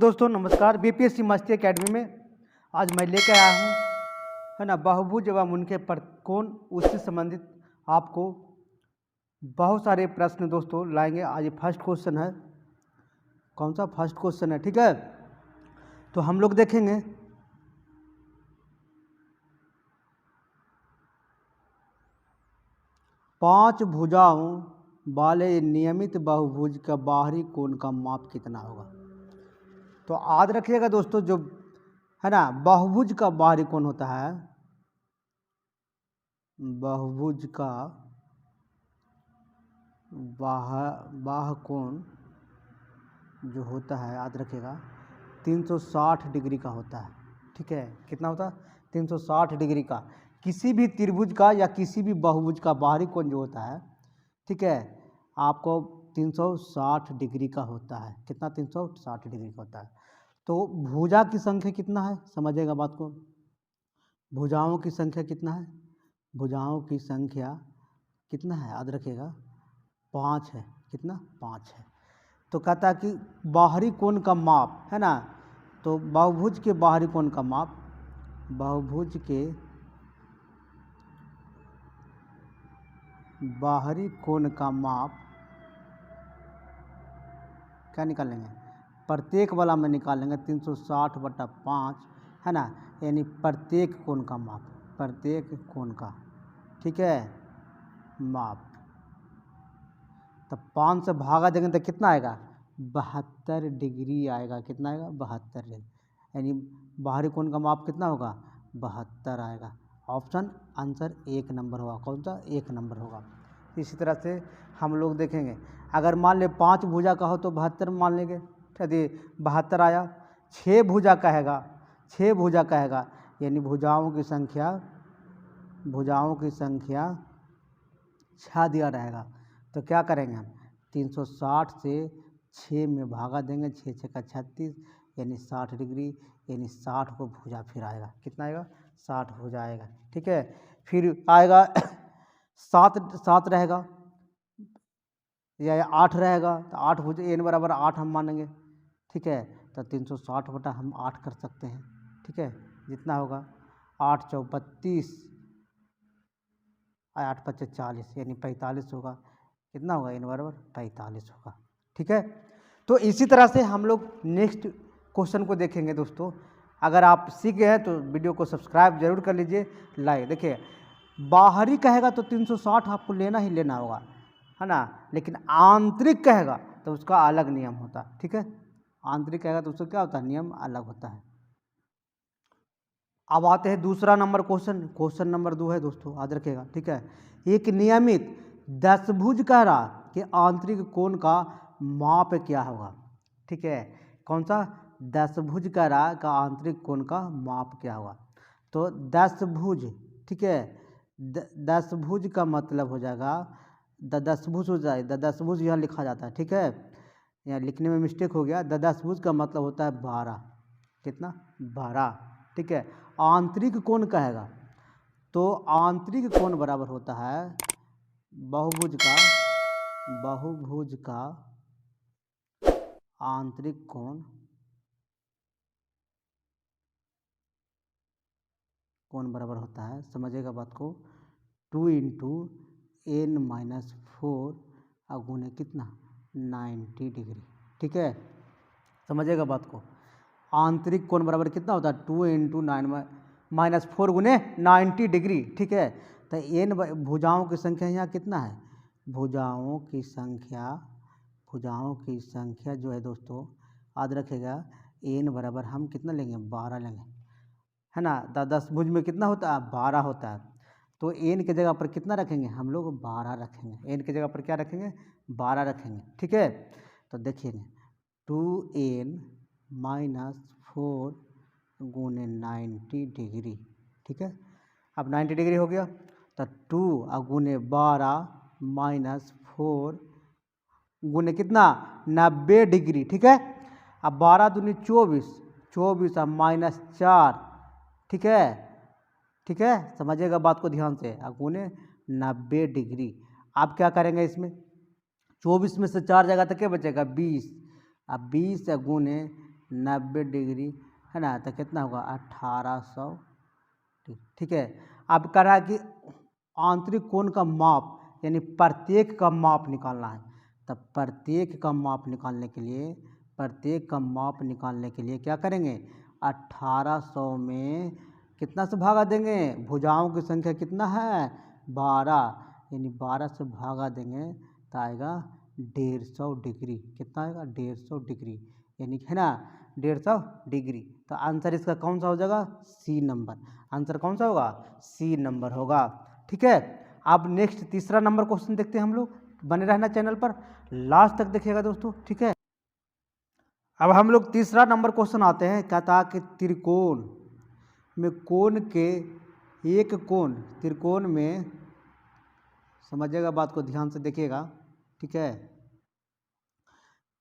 दोस्तों नमस्कार। बीपीएससी मस्ती एकेडमी में आज मैं लेकर आया हूँ है ना बहुभुज एवं उनके कोण उससे संबंधित आपको बहुत सारे प्रश्न दोस्तों लाएंगे। आज फर्स्ट क्वेश्चन है। कौन सा फर्स्ट क्वेश्चन है? ठीक है, तो हम लोग देखेंगे पांच भुजाओं वाले नियमित बहुभुज का बाहरी कोण का माप कितना होगा। तो याद रखिएगा दोस्तों, जो है ना बहुभुज का बाहरी कोण होता है, बहुभुज का बाह्य कोण जो होता है याद रखिएगा 360 डिग्री का होता है। ठीक है, कितना होता है? 360 डिग्री का। किसी भी त्रिभुज का या किसी भी बहुभुज का बाहरी कोण जो होता है, ठीक है, आपको 360 डिग्री का होता है। कितना? 360 डिग्री का होता है। तो भुजा की संख्या कितना है, समझिएगा बात को। भुजाओं की संख्या कितना है? भुजाओं की संख्या कितना है याद रखिएगा 5 है। कितना? 5 है। तो कहता है कि बाहरी कोण का माप है ना, तो बहुभुज के बाहरी कोण का माप, बहुभुज के बाहरी कोण का माप क्या निकालेंगे? प्रत्येक वाला में निकालेंगे 360/5 है ना, यानी प्रत्येक कोण का माप, प्रत्येक कोण का, ठीक है, माप। तो 5 से भागा देंगे तो कितना आएगा? 72 डिग्री आएगा। कितना आएगा? 72 डिग्री, यानी बाहरी कोण का माप कितना होगा? 72 आएगा। ऑप्शन आंसर 1 नंबर होगा। कौन सा? 1 नंबर होगा। इसी तरह से हम लोग देखेंगे, अगर मान ले 5 भुजा का हो तो 72 मान लेंगे। यदि 72 आया, 6 भुजा कहेगा, 6 भुजा कहेगा, यानी भुजाओं की संख्या 6 दिया रहेगा। तो क्या करेंगे हम? 360 से 6 में भागा देंगे, 6 6 का 36, यानी 60 डिग्री, यानी 60 को भुजा फिर आएगा। कितना आएगा? 60 भुजा आएगा। ठीक है, फिर आएगा 7 रहेगा या 8 रहेगा, तो 8 भुजा n बराबर 8 हम मानेंगे। ठीक है, तो 360 बटा हम 8 कर सकते हैं। ठीक है, जितना होगा 8 चौ 32, 8 5 40, यानी 45 होगा। कितना होगा? n बराबर 45 होगा। ठीक है, तो इसी तरह से हम लोग नेक्स्ट क्वेश्चन को देखेंगे दोस्तों। अगर आप सीख गए हैं तो वीडियो को सब्सक्राइब जरूर कर लीजिए, लाइक। देखिए, बाहरी कहेगा तो 360 आपको लेना ही लेना होगा, है ना, लेकिन आंतरिक कहेगा तो उसका अलग नियम होता है। ठीक है, आंतरिक कहेगा तो उसका क्या होता है? नियम अलग होता है। अब आते हैं दूसरा नंबर क्वेश्चन। क्वेश्चन नंबर 2 है दोस्तों, याद रखिएगा। ठीक है, एक नियमित दशभुज कह रहा कि आंतरिक कोण का माप क्या होगा। ठीक है, कौन सा? दशभुज कह रहा का आंतरिक कोण का माप क्या होगा। तो दशभुज, ठीक है, दशभुज का मतलब हो जाएगा, दशभुज हो जाएगा, दशभुज यहाँ लिखा जाता है। ठीक है, यहाँ लिखने में मिस्टेक हो गया। दशभुज का मतलब होता है 12। कितना? 12। ठीक है, आंतरिक कोण कहेगा तो आंतरिक कोण बराबर होता है बहुभुज का आंतरिक कोण बराबर होता है, समझिएगा बात को, 2 × n-4 गुने कितना? 90 डिग्री। ठीक है, समझिएगा बात को। आंतरिक कोण बराबर कितना होता है? 2 × 9-4 गुने 90 डिग्री। ठीक है, तो n भुजाओं की संख्या यहाँ कितना है? भुजाओं की संख्या जो है दोस्तों, याद रखिएगा, n बराबर हम कितना लेंगे? 12 लेंगे, है ना। 10 भुज में कितना होता है? 12 होता है। तो n के जगह पर कितना रखेंगे हम लोग? 12 रखेंगे। n के जगह पर क्या रखेंगे? 12 रखेंगे। ठीक है, तो देखिए 2n-4 गुने 90 डिग्री। ठीक है, अब 90 डिग्री हो गया, तो 2 गुने 12-4 गुने कितना? 90 डिग्री। ठीक है, अब 12 दूनी 24, 24 अब -4। ठीक है, ठीक है, समझिएगा बात को ध्यान से, गुने 90 डिग्री। आप क्या करेंगे इसमें? 24 में से 4 जाएगा तो क्या बचेगा? 20। अब 20 गुने 90 डिग्री है ना, तो कितना होगा 1800। ठीक है। अब कह रहा है कि आंतरिक कोण का माप यानी प्रत्येक का माप निकालना है। तब प्रत्येक का माप निकालने के लिए क्या करेंगे, 1800 में कितना से भागा देंगे, भुजाओं की संख्या कितना है 12, यानी 12 से भागा देंगे तो आएगा 150 डिग्री। कितना आएगा 150 डिग्री, यानी है ना 150 डिग्री। तो आंसर इसका कौन सा हो जाएगा, सी नंबर। आंसर कौन सा होगा, सी नंबर होगा। ठीक है। अब नेक्स्ट तीसरा नंबर क्वेश्चन देखते हैं हम लोग, बने रहना चैनल पर, लास्ट तक देखिएगा दोस्तों। ठीक है। अब हम लोग तीसरा नंबर क्वेश्चन आते हैं, कहता कि त्रिकोण में कोण के एक कोण, त्रिकोण में समझिएगा बात को ध्यान से देखिएगा। ठीक है।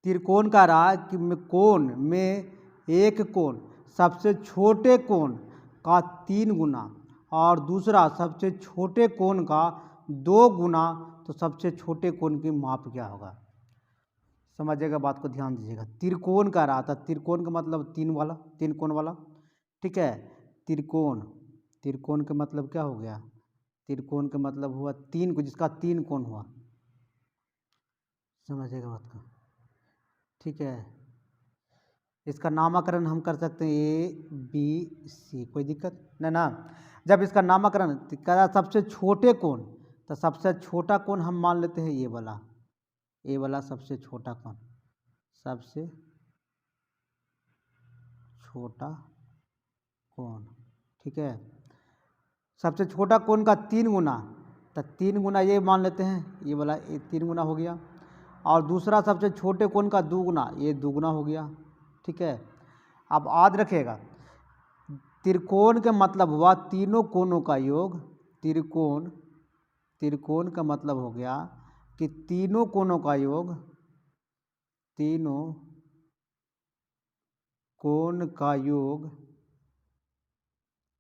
त्रिकोण का रहा कि कोण में एक कोण सबसे छोटे कोण का 3 गुना और दूसरा सबसे छोटे कोण का 2 गुना, तो सबसे छोटे कोण की माप क्या होगा। समझिएगा बात को ध्यान दीजिएगा। त्रिकोण का रहा था, त्रिकोण का मतलब 3 कोण वाला। ठीक है। त्रिकोण का मतलब क्या हो गया, त्रिकोण का मतलब हुआ 3 को, जिसका 3 कोण हुआ। समझिएगा बात को। ठीक है। इसका नामकरण हम कर सकते हैं ABC, कोई दिक्कत ना। जब इसका नामकरण करा सबसे छोटे कोण, तो सबसे छोटा कोण हम मान लेते हैं ये वाला सबसे छोटा कोण, सबसे छोटा कोण। ठीक है। सबसे छोटा कोण का 3 गुना, तो 3 गुना ये मान लेते हैं, ये वाला 3 गुना हो गया। और दूसरा सबसे छोटे कोण का 2 गुना, ये 2 गुना हो गया। ठीक है। अब याद रखिएगा, त्रिकोण के मतलब हुआ तीनों कोणों का योग। त्रिकोण का मतलब हो गया कि तीनों कोणों का योग, तीनों कोण का योग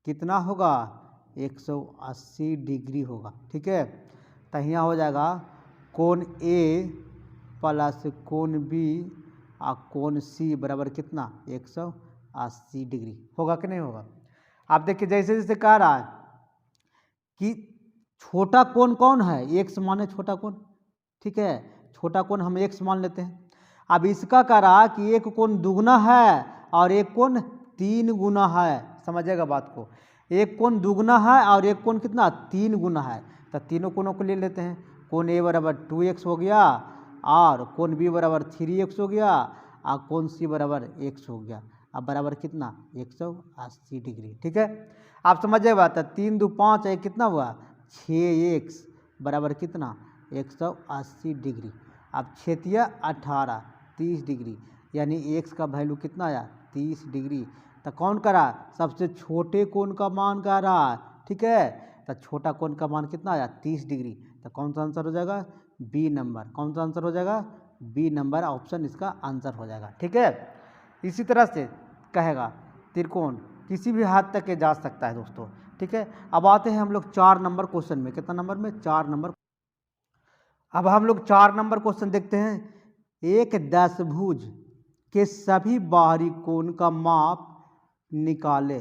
कितना होगा, 180 डिग्री होगा। ठीक है। तो यहाँ हो जाएगा कोण ए प्लस कोण बी और कोण सी बराबर कितना 180 डिग्री होगा कि नहीं होगा। आप देखिए जैसे जैसे कह रहा है कि छोटा कोण कौन है, x माने छोटा कोण। ठीक है। छोटा कोण हम x मान लेते हैं। अब इसका कह रहा कि एक कोण दुगना है और एक कोण 3 गुना है। समझिएगा बात को, एक कोण दुगना है और एक कोण कितना 3 गुना है। तो तीनों कोणों को ले लेते हैं। कोण ए बराबर 2x हो गया और कोण बी बराबर 3x हो गया और कोण सी बराबर x हो गया। अब बराबर कितना 180 डिग्री। ठीक है। आप समझिए बात है, 3 2 5 एक कितना हुआ 6x बराबर कितना 180 डिग्री। अब क्षेत्रीय 18 30 डिग्री, यानी x का वैल्यू कितना आया 30 डिग्री। तो कौन करा, सबसे छोटे कोण का मान कह रहा है। ठीक है। तो छोटा कोण का मान कितना आया 30 डिग्री। तो कौन सा आंसर हो जाएगा, बी नंबर। कौन सा आंसर हो जाएगा, बी नंबर ऑप्शन इसका आंसर हो जाएगा। ठीक है। इसी तरह से कहेगा त्रिकोण किसी भी हद तक के जा सकता है दोस्तों। ठीक है। अब आते हैं हम लोग 4 नंबर क्वेश्चन में। कितना नंबर में, 4 नंबर। अब हम लोग 4 नंबर क्वेश्चन देखते हैं। एक दशभुज के सभी बाहरी कोण का माप निकाले।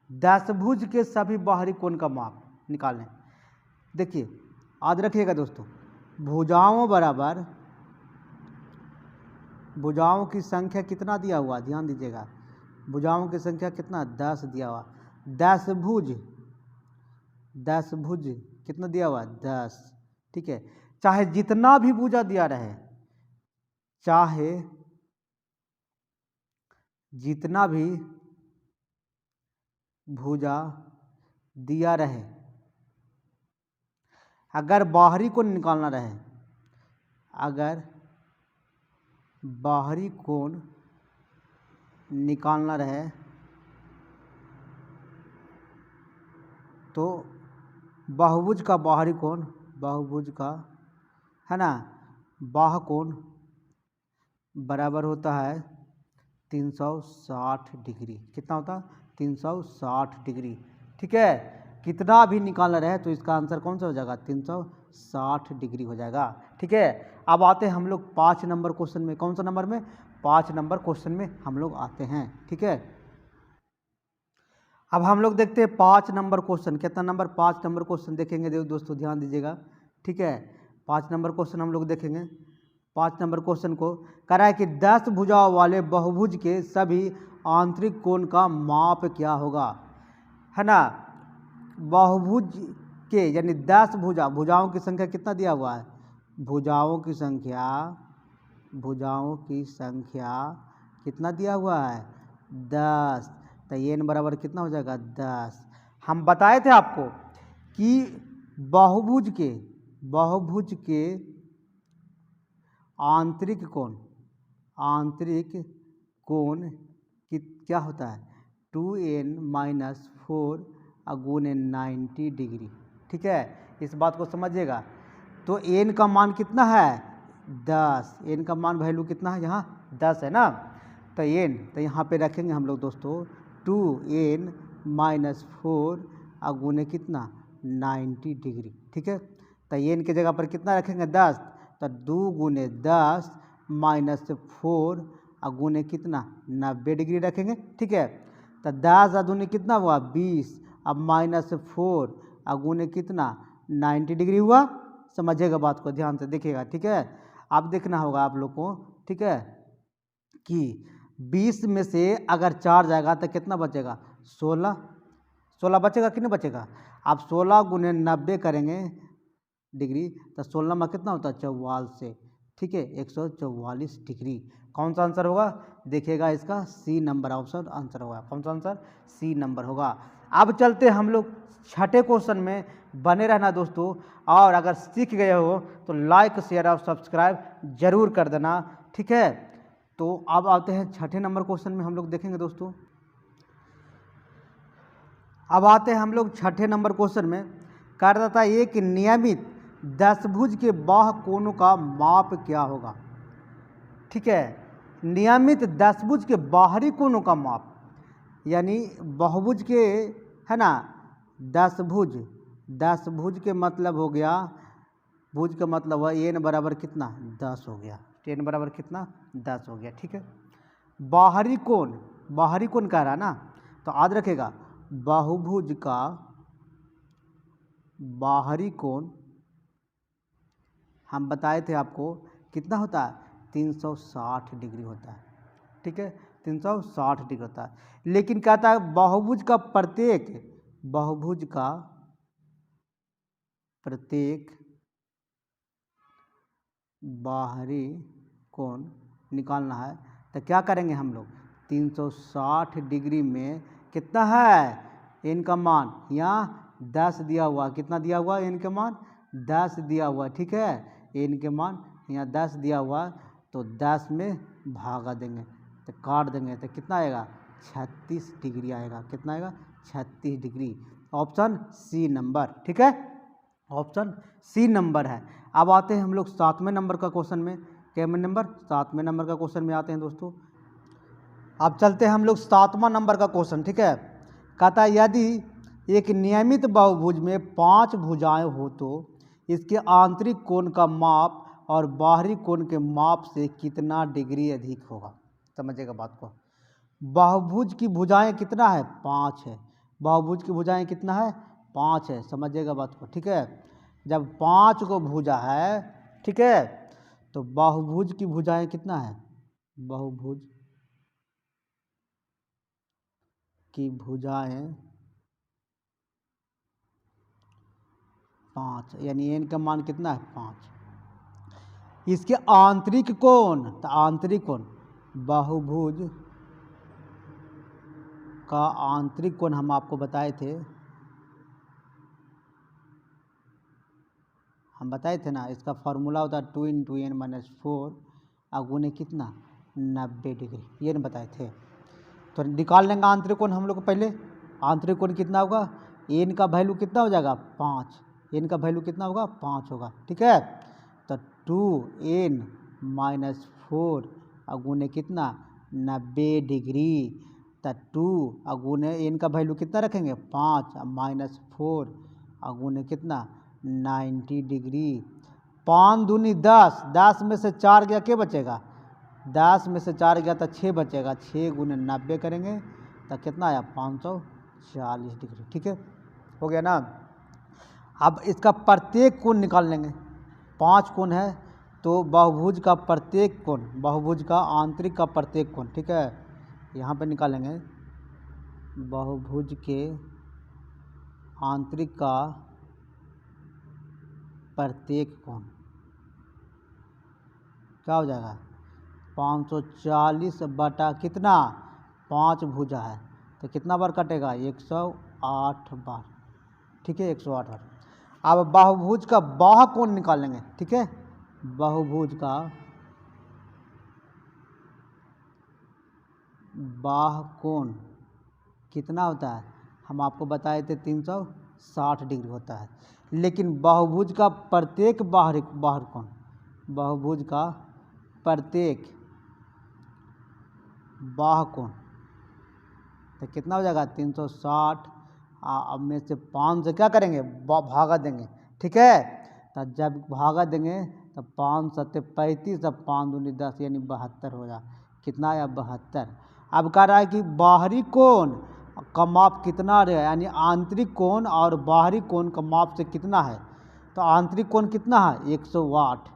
दशभुज के सभी बाहरी कोण का माप निकालें। देखिए याद रखिएगा दोस्तों, भुजाओं की संख्या कितना दिया हुआ, ध्यान दीजिएगा। भुजाओं की संख्या कितना 10 दिया हुआ। दशभुज कितना दिया हुआ 10। ठीक है। चाहे जितना भी भुजा दिया रहे, चाहे जितना भी भुजा दिया रहे, अगर बाहरी कोण निकालना रहे, अगर बाहरी कोण निकालना रहे तो बहुभुज का बाहरी कोण, बहुभुज का है ना बाह्य कोण बराबर होता है 360 डिग्री। कितना होता है 360 डिग्री। ठीक है। कितना भी निकालना रहे तो इसका आंसर कौन सा हो जाएगा 360 डिग्री हो जाएगा। ठीक है। अब आते हैं हम लोग 5 नंबर क्वेश्चन में। कौन सा नंबर में, 5 नंबर क्वेश्चन में हम लोग आते हैं। ठीक है, अब हम लोग देखते हैं 5 नंबर क्वेश्चन। कितना नंबर? 5 नंबर क्वेश्चन देखेंगे दोस्तों, ध्यान दीजिएगा। ठीक है, 5 नंबर क्वेश्चन हम लोग देखेंगे। 5 नंबर क्वेश्चन को कह रहा है कि 10 भुजाओं वाले बहुभुज के सभी आंतरिक कोण का माप क्या होगा, है ना। बहुभुज के यानी 10 भुजाओं की संख्या कितना दिया हुआ है? भुजाओं की संख्या कितना दिया हुआ है? 10। तो n बराबर कितना हो जाएगा? 10। हम बताए थे आपको कि बहुभुज के आंतरिक कोण क्या होता है? 2n - 4 गुने 90 डिग्री। ठीक है, इस बात को समझिएगा। तो n का मान कितना है? 10। n का मान वैल्यू कितना है यहाँ? 10 है ना। तो n तो यहाँ पे रखेंगे हम लोग दोस्तों 2n - 4 गुने कितना? 90 डिग्री। ठीक है, तो n की जगह पर कितना रखेंगे? 10। तो 2 गुने 10 - 4 गुने कितना? 90 डिग्री रखेंगे। ठीक है, तो 10 दूनी कितना हुआ? 20। अब -4 गुने कितना? 90 डिग्री हुआ। समझिएगा बात को, ध्यान से देखिएगा। ठीक है, अब देखना होगा आप लोग को। ठीक है, कि 20 में से अगर 4 जाएगा तो कितना बचेगा? 16 बचेगा कि नहीं बचेगा? आप 16 गुने 90 करेंगे डिग्री तो 16 में कितना होता है? 44। ठीक है, 144 डिग्री। कौन सा आंसर होगा? देखिएगा, इसका सी नंबर ऑप्शन आंसर होगा। कौन सा आंसर? सी नंबर होगा। अब चलते हम लोग छठे क्वेश्चन में। बने रहना दोस्तों, और अगर सीख गए हो तो लाइक शेयर और सब्सक्राइब जरूर कर देना। ठीक है, तो अब आते हैं छठे नंबर क्वेश्चन में। हम लोग देखेंगे दोस्तों, अब आते हैं हम लोग छठे नंबर क्वेश्चन में। कह रहा था एक नियमित 10 भुज के बाह्य कोणों का माप क्या होगा। ठीक है, नियमित 10 भुज के बाहरी कोणों का माप, यानी बहुभुज के, है ना, 10 भुज के मतलब हो गया, भुज का मतलब है n बराबर कितना? 10 हो गया। n बराबर कितना? 10 हो गया। ठीक है, बाहरी कोण कह रहा है ना, तो याद रखेगा बहुभुज का बाहरी कोण हम बताए थे आपको कितना होता है? 360 डिग्री होता है। ठीक है, 360 डिग्री होता है। लेकिन कहता है बहुभुज का प्रत्येक बाहरी कोण निकालना है तो क्या करेंगे हम लोग? 360 डिग्री में कितना है n का मान? यहाँ 10 दिया हुआ। कितना दिया हुआ? n का मान 10 दिया हुआ। ठीक है, n के मान यहाँ 10 दिया हुआ, तो 10 में भागा देंगे तो काट देंगे तो कितना आएगा? 36 डिग्री आएगा। कितना आएगा? 36 डिग्री। Option C number. ठीक है, ऑप्शन सी नंबर है। अब आते हैं हम लोग 7वें नंबर का क्वेश्चन में। कैमन नंबर? 7वें नंबर का क्वेश्चन में आते हैं दोस्तों। अब चलते हैं हम लोग 7वां नंबर का क्वेश्चन। ठीक है, कहता है यदि एक नियमित बहुभुज में 5 भुजाएं हो तो इसके आंतरिक कोण का माप और बाहरी कोण के माप से कितना डिग्री अधिक होगा। समझिएगा बात को। बहुभुज की भुजाएं कितना है? 5 है। बहुभुज की भुजाएं कितना है? 5 है। समझिएगा बात को। ठीक है, जब 5 को भुजा है, ठीक है, तो बहुभुज की भुजाएं कितना है? बहुभुज की भुजाएं 5, यानी n का मान कितना है? 5। इसके आंतरिक कोण, तो आंतरिक कोण, बहुभुज का आंतरिक कोण हम आपको बताए थे, ना, इसका फॉर्मूला होता है 2 × n - 4 गुने कितना? 90 डिग्री। ये नहीं बताए थे। तो निकाल लेंगे आंतरिक कोण हम लोग पहले। आंतरिक कोण कितना होगा? n का वैल्यू कितना हो जाएगा? 5। n का वैल्यू कितना होगा? 5 होगा। ठीक है, तो 2n - 4 गुने कितना? 90 डिग्री। तो 2 गुने n का वैल्यू कितना रखेंगे? 5 -4 गुने कितना? 90 डिग्री। 5 दूनी 10, 10 में से 4 गया, क्या बचेगा? 10 में से 4 गया तो 6 बचेगा, 6 गुने 90 करेंगे तो कितना आया 540 डिग्री। ठीक है, हो गया ना। अब इसका प्रत्येक कोण निकाल लेंगे। 5 कोण है तो बहुभुज का प्रत्येक कोण, बहुभुज का आंतरिक का प्रत्येक कोण, ठीक है, यहाँ पे निकालेंगे बहुभुज के आंतरिक का प्रत्येक कोण क्या हो जाएगा 540 बटा कितना 5 भुजा है तो कितना बार कटेगा 108 बार। ठीक है, 108 बार। अब बहुभुज का बाह्य कोण निकालेंगे। ठीक है, बहुभुज का बाह्य कोण कितना होता है, हम आपको बताए थे 360 डिग्री होता है। लेकिन बहुभुज का प्रत्येक बाह्य कोण, बहुभुज का प्रत्येक बाह्य कोण तो कितना हो जाएगा 360। अब में से 5 से क्या करेंगे भागा देंगे। ठीक है, तो जब भागा देंगे तो 5 7 35 और 5 दूनी 10 यानी 72 हो जाए। कितना आया 72। अब कह रहा है कि बाहरी कोण का माप कितना रहे, यानी आंतरिक कोण और बाहरी कोण का माप से कितना है। तो आंतरिक कोण कितना है 108,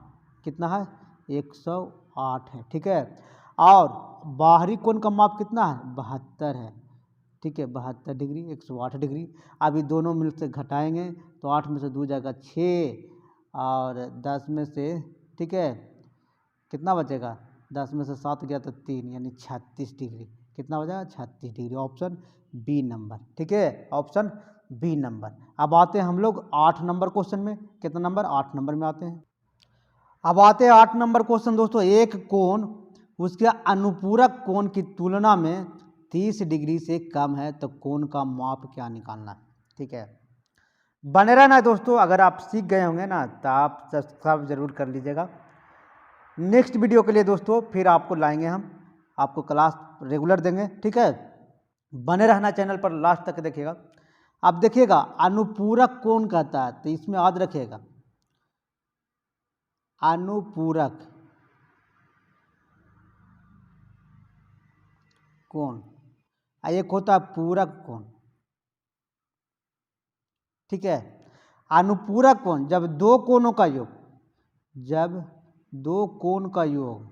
कितना है 108 है। ठीक है, और बाहरी कोण का माप कितना है 72 है। ठीक है, 72 डिग्री 108 डिग्री। अभी दोनों मिल से घटाएंगे तो 8 में से 2 जाएगा 6 और 10 में से, ठीक है, कितना बचेगा 10 में से 7 गया तो 3 यानी 36 डिग्री। कितना हो जाएगा 36 डिग्री, ऑप्शन बी नंबर। ठीक है, ऑप्शन बी नंबर। अब आते हैं हम लोग 8 नंबर क्वेश्चन में। कितना नंबर 8 नंबर में आते हैं। अब आते हैं 8 नंबर क्वेश्चन दोस्तों। एक कोण उसके अनुपूरक कोण की तुलना में 30 डिग्री से कम है तो कोण का माप क्या निकालना है। ठीक है, बने रहना है दोस्तों। अगर आप सीख गए होंगे ना तो आप सब्सक्राइब जरूर कर लीजिएगा। नेक्स्ट वीडियो के लिए दोस्तों फिर आपको लाएंगे, हम आपको क्लास रेगुलर देंगे। ठीक है, बने रहना चैनल पर, लास्ट तक देखिएगा। अब देखिएगा अनुपूरक कोण कहता है तो इसमें याद रखिएगा अनुपूरक कोण, एक होता है पूरक कोण। ठीक है, अनुपूरक कोण जब दो कोणों का योग, जब दो कोण का योग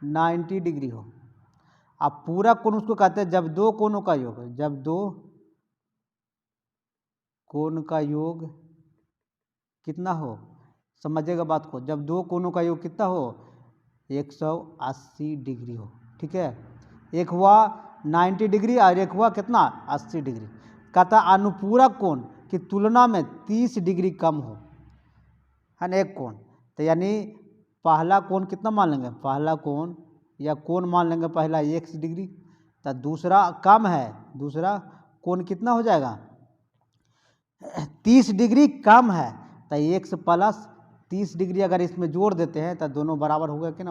90 डिग्री हो। अब पूरक कोण उसको कहते हैं जब दो कोणों का योग, जब दो कोण का योग कितना हो, समझिएगा बात को, जब दो कोणों का योग कितना हो 180 डिग्री हो। ठीक है, एक हुआ 90 डिग्री और एक हुआ कितना 80 डिग्री। कहता अनुपूरक कोण की तुलना में 30 डिग्री कम हो, है ना, एक कोण। तो यानी पहला कोण कितना मान लेंगे, पहला कोण या कोण मान लेंगे पहला 1 डिग्री, तो दूसरा कम है, दूसरा कोण कितना हो जाएगा 30 डिग्री कम है। तो 1 प्लस 30 डिग्री अगर इसमें जोड़ देते हैं तो दोनों बराबर हो गया कि ना,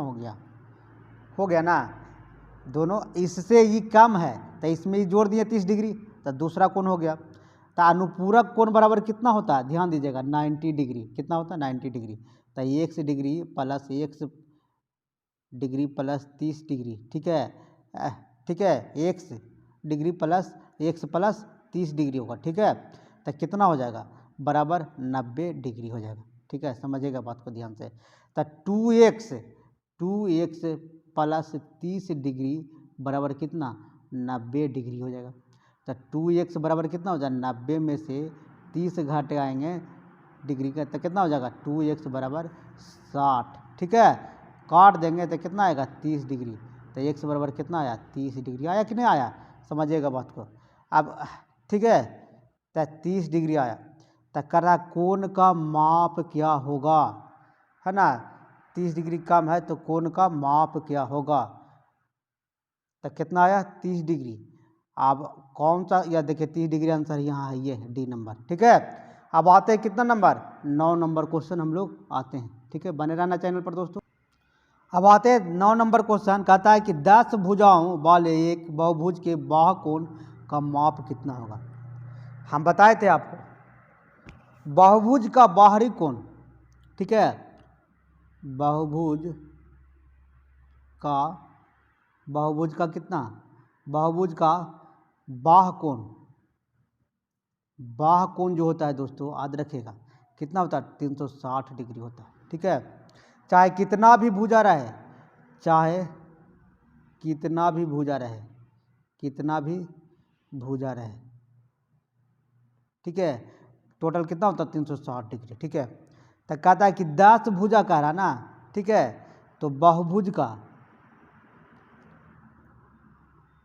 हो गया ना। दोनों इससे ही कम है तो इसमें ही जोड़ दिए 30 डिग्री तो दूसरा कोण हो गया। तो अनुपूरक कोण बराबर कितना होता है, ध्यान दीजिएगा 90 डिग्री। कितना होता है 90 डिग्री। तो 1 degree plus 1 degree plus 30 degree. ठीक है, ठीक है, 1 डिग्री प्लस 1 प्लस 30 डिग्री होगा। ठीक है, तो कितना हो जाएगा बराबर 90 डिग्री हो जाएगा। ठीक है, समझिएगा बात को ध्यान से। तो 2x प्लस 30 डिग्री बराबर कितना 90 डिग्री हो जाएगा। तो 2x बराबर कितना हो जाएगा 90 में से 30 घटे आएंगे डिग्री का तो कितना हो जाएगा 2x बराबर 60। ठीक है, काट देंगे तो कितना आएगा 30 डिग्री। तो x बराबर कितना आया 30 डिग्री आया कि नहीं आया, समझिएगा बात को। अब ठीक है, तो 30 डिग्री आया तो करा कोण का माप क्या होगा, है ना। 30 डिग्री कम है तो कोण का माप क्या होगा, तो कितना आया 30 डिग्री। अब कौन सा, या देखिए 30 डिग्री आंसर यहाँ है, ये है डी नंबर। ठीक है, अब आते हैं कितना नंबर 9 नंबर क्वेश्चन हम लोग आते हैं। ठीक है, बने रहना चैनल पर दोस्तों। अब आते हैं 9 नंबर क्वेश्चन। कहता है कि 10 भुजाओं वाले एक बहुभुज के बाह्य कोण का माप कितना होगा। हम बताए थे आपको बहुभुज का बाहरी कोण, ठीक है, बहुभुज का कितना, बहुभुज का बाह्य कोण जो होता है दोस्तों याद रखिएगा कितना होता है 360 डिग्री होता है। ठीक है, चाहे कितना भी भुजा रहे, चाहे कितना भी भुजा रहे, ठीक है, टोटल कितना होता है 360 डिग्री। ठीक है, तो कहता है कि 10 भुजा कह रहा ना, ठीक है, तो बहुभुज का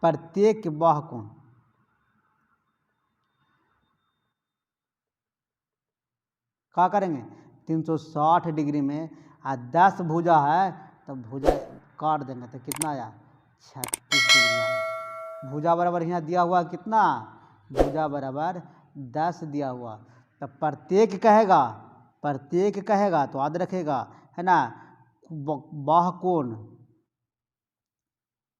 प्रत्येक बाह्य कोण क्या करेंगे 360 डिग्री में, 10 भुजा है तो भुजा काट देंगे तो कितना आया 36 डिग्री आया। भुजा बराबर यहाँ दिया हुआ कितना, भुजा बराबर 10 दिया हुआ, तो प्रत्येक कहेगा तो याद रखेगा है ना, बाह्य कोण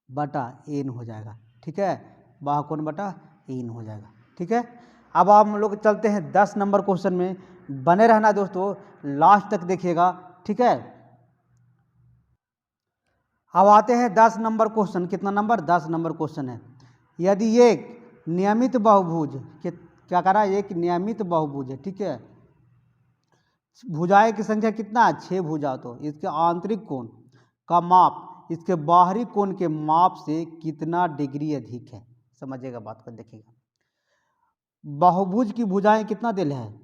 बटा एन हो जाएगा। ठीक है, बाह्य कोण बटा एन हो जाएगा। ठीक है, अब हम लोग चलते हैं 10 नंबर क्वेश्चन में, बने रहना दोस्तों, लास्ट तक देखिएगा। ठीक है, अब आते हैं 10 नंबर क्वेश्चन। कितना नंबर, 10 नंबर क्वेश्चन है। यदि एक नियमित बहुभुज, क्या कह रहा है, एक नियमित बहुभुज है, ठीक है, भुजाएं की संख्या कितना है 6 भुजा, तो इसके आंतरिक कोण का माप इसके बाहरी कोण के माप से कितना डिग्री अधिक है। समझिएगा बात को, देखिएगा बहुभुज की भुजाएं कितना दिल है,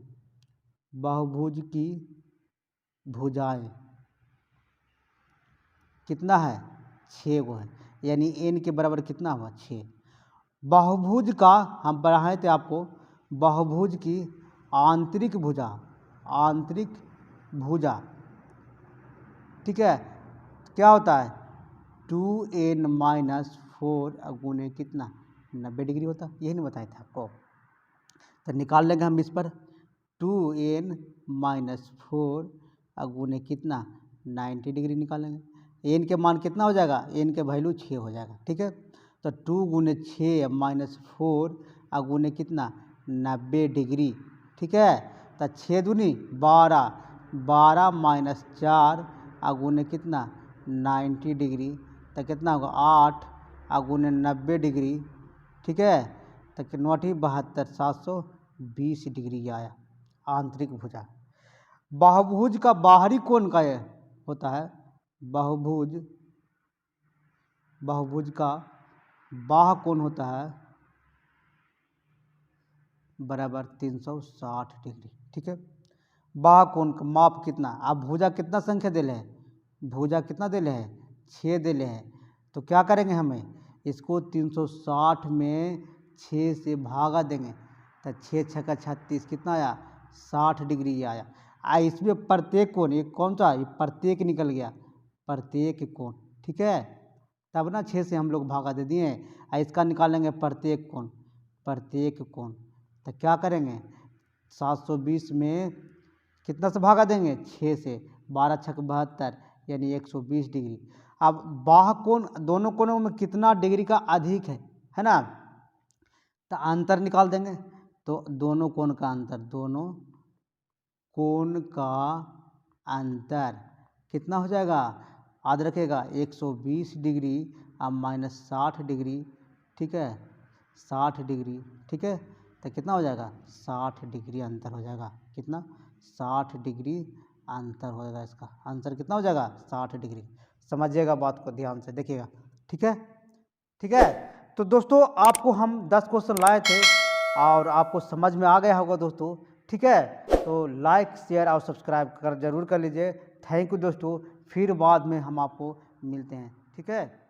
बहुभुज की भुजाएं कितना है 6 गो है, यानी एन के बराबर कितना हुआ 6। बहुभुज का हम बढ़ाए थे आपको, बहुभुज की आंतरिक भुजा, ठीक है, क्या होता है 2n-4 गुने कितना 90 डिग्री होता है, यही नहीं बताए थे आपको। तो निकाल लेंगे हम इस पर 2n-4 गुने कितना 90 डिग्री निकालेंगे। एन के मान कितना हो जाएगा, एन के वैल्यू 6 हो जाएगा। ठीक है, तो 2 गुने 6 - 4 गुने कितना 90 डिग्री। ठीक है, तो 6 दूनी 12, 12 - 4 गुने कितना 90 डिग्री, तो कितना होगा 8 गुने 90 डिग्री। ठीक है, तो 9 × 72 720 डिग्री आया आंतरिक भुजा। बहुभुज का बाहरी कोण का होता है, बहुभुज का बाह्य कोण होता है बराबर 360 डिग्री। ठीक है, बाह्य कोण का माप कितना, अब भुजा कितना संख्या दिले है, भुजा कितना दिले है 6 दिले हैं, तो क्या करेंगे हमें इसको 360 में 6 से भागा देंगे, तो 6 × 6 = 36 कितना आया 60 डिग्री आया। इसमें प्रत्येक कोण, एक कौन सा ये प्रत्येक निकल गया, प्रत्येक कोण। ठीक है, तब ना 6 से हम लोग भागा दे दिए, इसका निकालेंगे प्रत्येक कोण, तो क्या करेंगे 720 में कितना से भागा देंगे 6 से, 12 × 6 = 72 यानी 120 डिग्री। अब बाह्य कोण दोनों कोणों में कितना डिग्री का अधिक है ना, तो अंतर निकाल देंगे, तो दोनों कोण का अंतर कितना हो जाएगा, याद रखेगा 120 डिग्री अब -60 डिग्री। ठीक है, 60 डिग्री। ठीक है, तो कितना हो जाएगा 60 डिग्री अंतर हो जाएगा, कितना 60 डिग्री अंतर हो जाएगा, इसका आंसर कितना हो जाएगा 60 डिग्री। समझिएगा बात को ध्यान से देखिएगा। ठीक है, ठीक है, तो दोस्तों आपको हम 10 क्वेश्चन लाए थे और आपको समझ में आ गया होगा दोस्तों। ठीक है, तो लाइक शेयर और सब्सक्राइब जरूर कर लीजिए। थैंक यू दोस्तों, फिर बाद में हम आपको मिलते हैं। ठीक है।